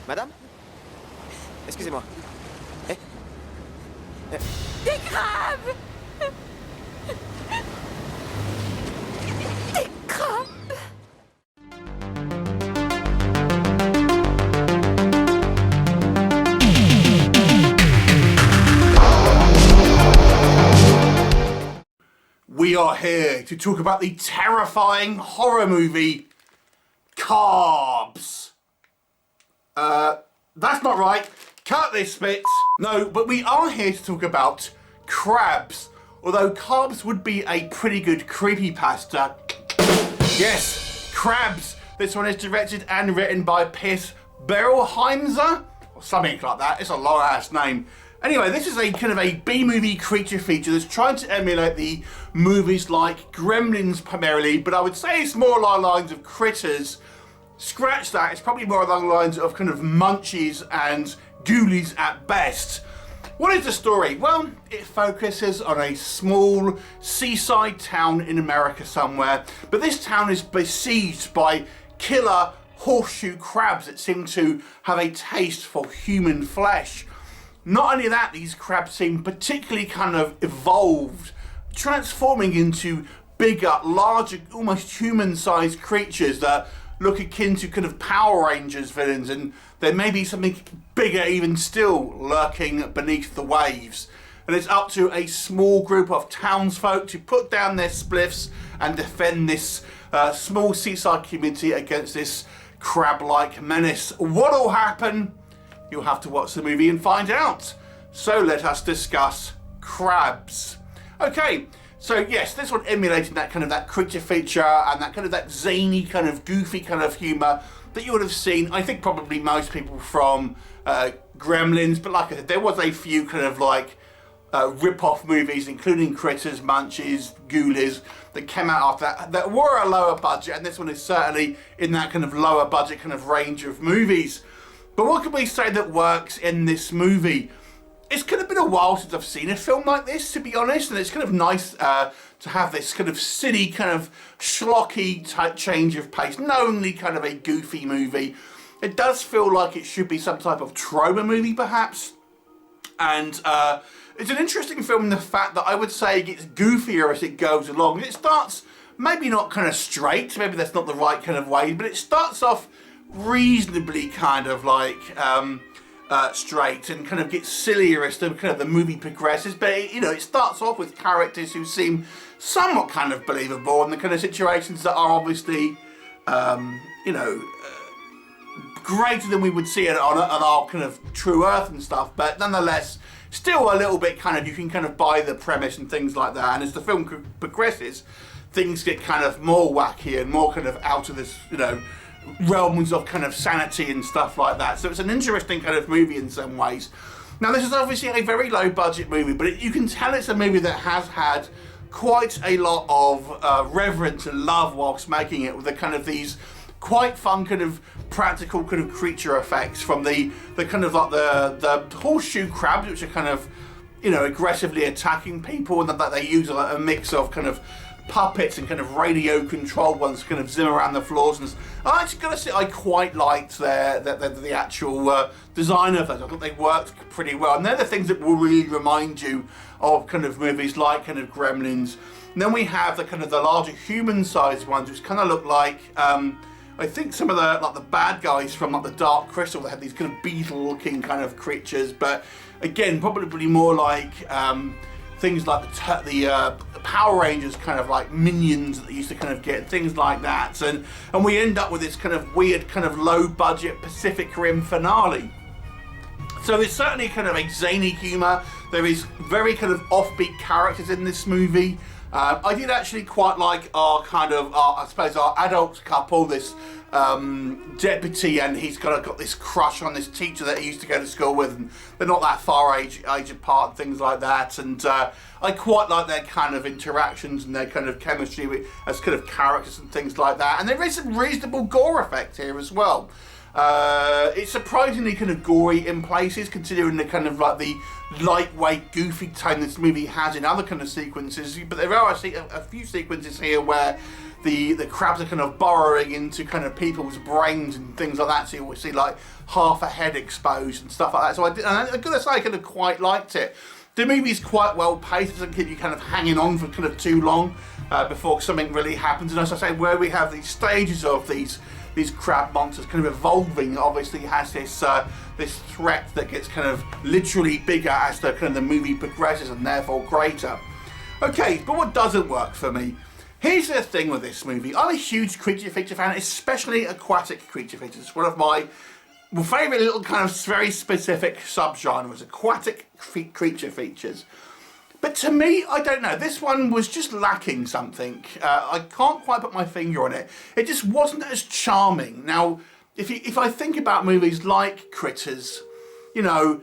Madame? Excusez-moi. Eh? Des crabes! Des crabes! We are here to talk about the terrifying horror movie, CRABS. That's not right. Cut this bit. No, but we are here to talk about CRABS. Although CRABS would be a pretty good creepypasta. Yes, CRABS. This one is directed and written by Piers Berelheimser, or something like that. It's a long ass name. Anyway, this is a kind of a B-movie creature feature that's trying to emulate the movies like Gremlins primarily, but I would say it's more along the lines of Critters. Scratch that, it's probably more along the lines of kind of Munchies and Ghoulies at best. What is the story? Well, it focuses on a small seaside town in America somewhere, but this town is besieged by killer horseshoe crabs that seem to have a taste for human flesh. Not only that, these crabs seem particularly kind of evolved, transforming into bigger, larger, almost human-sized creatures that look akin to kind of Power Rangers villains, and there may be something bigger even still lurking beneath the waves. And it's up to a small group of townsfolk to put down their spliffs and defend this small seaside community against this crab-like menace. What'll happen? You'll have to watch the movie and find out. So let us discuss CRABS. Okay, so yes, this one emulating that kind of that creature feature and that kind of that zany kind of goofy kind of humour that you would have seen, I think probably most people from Gremlins, but like I said, there was a few kind of like rip-off movies, including Critters, Munchies, Ghoulies, that came out after that, that were a lower budget, and this one is certainly in that kind of lower budget kind of range of movies. But what can we say that works in this movie? It's kind of been a while since I've seen a film like this, to be honest, and it's kind of nice to have this kind of silly, kind of schlocky type change of pace, not only kind of a goofy movie. It does feel like it should be some type of trauma movie, perhaps. And it's an interesting film in the fact that I would say it gets goofier as it goes along. It starts maybe not kind of straight, maybe that's not the right kind of way, but it starts off reasonably kind of like straight and kind of gets sillier as the kind of the movie progresses, but it starts off with characters who seem somewhat kind of believable in the kind of situations that are obviously greater than we would see it on our kind of true earth and stuff, but nonetheless still a little bit kind of, you can kind of buy the premise and things like that. And as the film progresses, things get kind of more wacky and more kind of out of this realms of kind of sanity and stuff like that. So it's an interesting kind of movie in some ways. Now this is obviously a very low budget movie, but you can tell it's a movie that has had quite a lot of reverence and love whilst making it, with the kind of these quite fun kind of practical kind of creature effects from the kind of like the horseshoe crabs, which are kind of aggressively attacking people, and that they use a mix of kind of puppets and kind of radio controlled ones to kind of zim around the floors. And I actually gotta say, I quite liked the actual design of those. I thought they worked pretty well, and they're the things that will really remind you of kind of movies like kind of Gremlins. And then we have the kind of the larger human-sized ones, which kind of look like I think some of the bad guys from like the Dark Crystal. They had these kind of beetle-looking kind of creatures, but again, probably more like things like the Power Rangers kind of like minions that they used to kind of get, things like that. And we end up with this kind of weird kind of low budget Pacific Rim finale. So there's certainly kind of a zany humour. There is very kind of offbeat characters in this movie. I did actually quite like our adult couple, this deputy, and he's got this crush on this teacher that he used to go to school with, and they're not that far age apart and things like that. And I quite like their kind of interactions and their kind of chemistry as kind of characters and things like that. And there is some reasonable gore effect here as well. It's surprisingly kind of gory in places, considering the kind of like the lightweight, goofy tone this movie has in other kind of sequences. But there are a few sequences here where the crabs are kind of burrowing into kind of people's brains and things like that. So you will see like half a head exposed and stuff like that. So I'm gonna say I kind of quite liked it. The movie's quite well paced. It doesn't keep you kind of hanging on for kind of too long before something really happens. And as I say, where we have these stages of these crab monsters kind of evolving, obviously has this this threat that gets kind of literally bigger as the kind of the movie progresses and therefore greater. Okay, but what doesn't work for me? Here's the thing with this movie. I'm a huge creature feature fan, especially aquatic creature features. It's one of my favourite little kind of very specific subgenres, aquatic creature features. But to me, I don't know, this one was just lacking something. I can't quite put my finger on it. It just wasn't as charming. Now, if I think about movies like Critters, you know,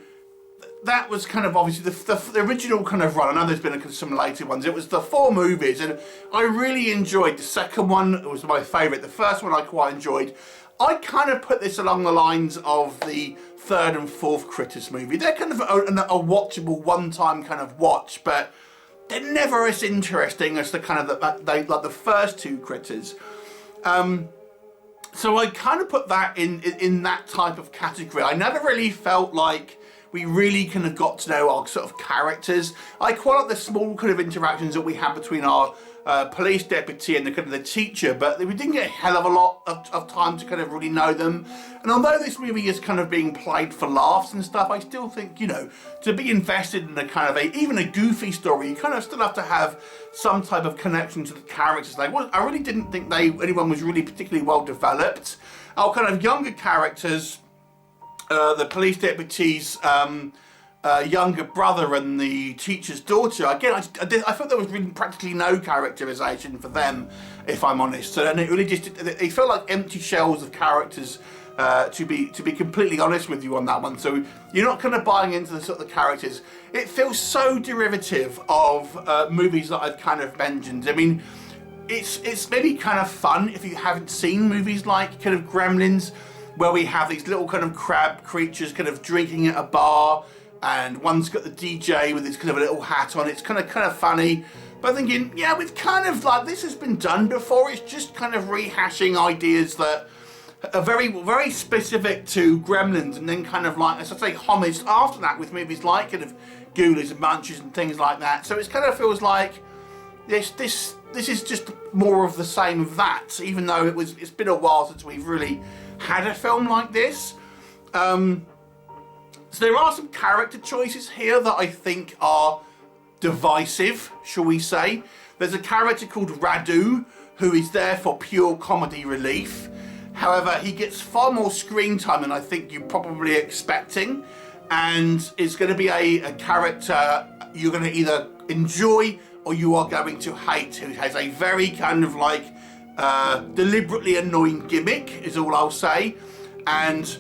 that was kind of obviously the original kind of run. I know there's been some later ones. It was the 4 movies, and I really enjoyed the second one. It was my favourite. The first one I quite enjoyed. I kind of put this along the lines of the 3rd and 4th Critters movie. They're kind of a watchable one-time kind of watch, but they're never as interesting as the kind of like the first 2 Critters. So I kind of put that in that type of category. I never really felt like we really kind of got to know our sort of characters. I quite like the small kind of interactions that we had between our police deputy and the kind of the teacher, but we didn't get a hell of a lot of time to kind of really know them. And although this movie is kind of being played for laughs and stuff, I still think, you know, to be invested in a kind of even a goofy story, you kind of still have to have some type of connection to the characters. I really didn't think anyone was really particularly well developed. Our kind of younger characters, the police deputy's younger brother and the teacher's daughter, again, I thought there was really practically no characterization for them, if I'm honest. And it really just, they felt like empty shells of characters, to be completely honest with you on that one. So you're not kind of buying into the sort of the characters. It feels so derivative of movies that I've kind of mentioned. I mean, it's maybe kind of fun if you haven't seen movies like kind of Gremlins, where we have these little kind of crab creatures kind of drinking at a bar, and one's got the DJ with his kind of a little hat on. It's kind of funny, but I'm thinking, yeah, we've kind of like, this has been done before. It's just kind of rehashing ideas that are very, very specific to Gremlins, and then kind of like, as I say, homage after that with movies like kind of Ghoulies and Munchies and things like that. So it kind of feels like this is just more of the same of that, even though it's been a while since we've really had a film like this. So there are some character choices here that I think are divisive, shall we say. There's a character called Radu, who is there for pure comedy relief. However, he gets far more screen time than I think you're probably expecting, and is going to be a character you're going to either enjoy or you are going to hate, who has a very kind of like deliberately annoying gimmick, is all I'll say. And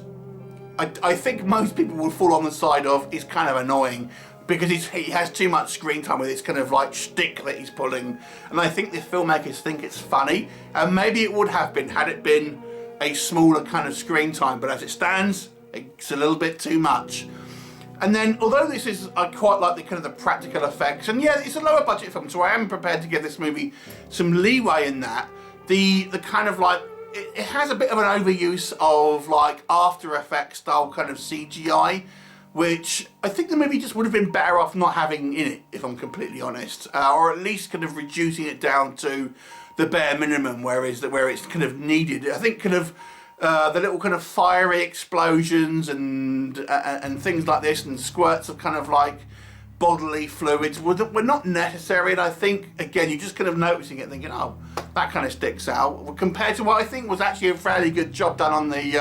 I think most people will fall on the side of it's kind of annoying because he has too much screen time with this kind of like shtick that he's pulling. And I think the filmmakers think it's funny, and maybe it would have been had it been a smaller kind of screen time, but as it stands, it's a little bit too much. And then, although this is, I quite like the kind of the practical effects, and yeah, it's a lower budget film, so I am prepared to give this movie some leeway in that. The kind of like, it has a bit of an overuse of like After Effects style kind of CGI, which I think the movie just would have been better off not having in it, if I'm completely honest, or at least kind of reducing it down to the bare minimum, where it's kind of needed. I think kind of the little kind of fiery explosions and things like this, and squirts of kind of like bodily fluids were not necessary. And I think, again, you're just kind of noticing it, thinking, oh, that kind of sticks out, compared to what I think was actually a fairly good job done on the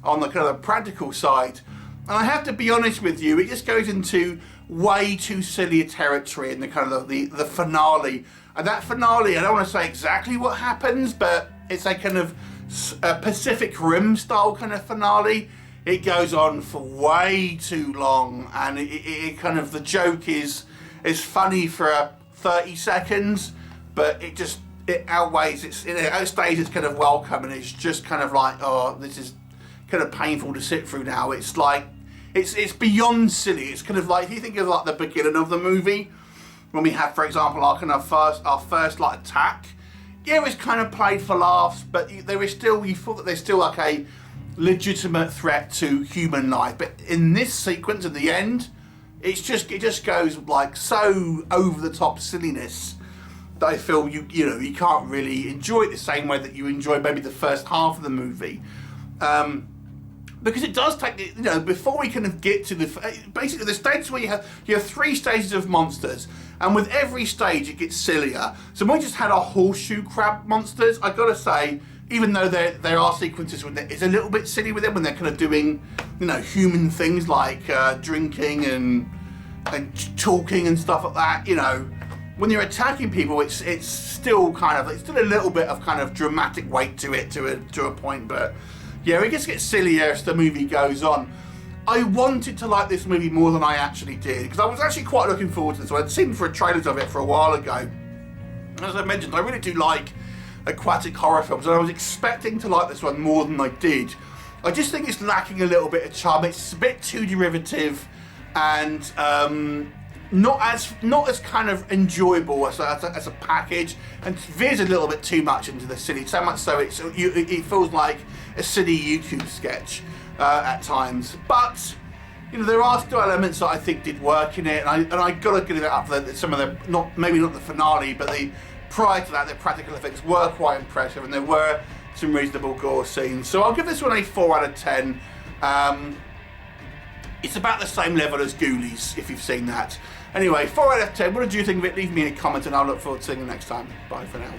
kind of the practical side. And I have to be honest with you, it just goes into way too silly a territory in the kind of the finale. And that finale, I don't want to say exactly what happens, but it's a kind of Pacific Rim style kind of finale. It goes on for way too long, and it kind of, the joke is funny for 30 seconds, but it outweighs, it outstays its kind of welcome, and it's just kind of like, oh, this is kind of painful to sit through now. It's like, it's beyond silly. It's kind of like, if you think of like the beginning of the movie, when we have, for example, our first like attack, yeah, it's kind of played for laughs, but there is still, you thought that there's still like a legitimate threat to human life. But in this sequence at the end, it just goes like so over the top silliness that I feel you can't really enjoy it the same way that you enjoy maybe the first half of the movie. Because it does take, before we kind of get to basically the stages where you have 3 stages of monsters, and with every stage it gets sillier. So when we just had our horseshoe crab monsters, I gotta say, even though there are sequences when it's a little bit silly with them, when they're kind of doing, human things like drinking and talking and stuff like that, when you're attacking people, it's still a little bit of kind of dramatic weight to it to a point, but yeah, it just gets sillier as the movie goes on. I wanted to like this movie more than I actually did, because I was actually quite looking forward to this. So I'd seen trailers of it for a while ago. As I mentioned, I really do like aquatic horror films, and I was expecting to like this one more than I did. I just think it's lacking a little bit of charm. It's a bit too derivative, and not as kind of enjoyable as a package, and veers a little bit too much into the silly. So much so it feels like a silly YouTube sketch at times. But there are still elements that I think did work in it, and I gotta give it up for some of the maybe not the finale, but prior to that, the practical effects were quite impressive, and there were some reasonable gore scenes. So I'll give this one a 4 out of 10. It's about the same level as Ghoulies, if you've seen that. Anyway, 4 out of 10. What did you think of it? Leave me a comment, and I'll look forward to seeing you next time. Bye for now.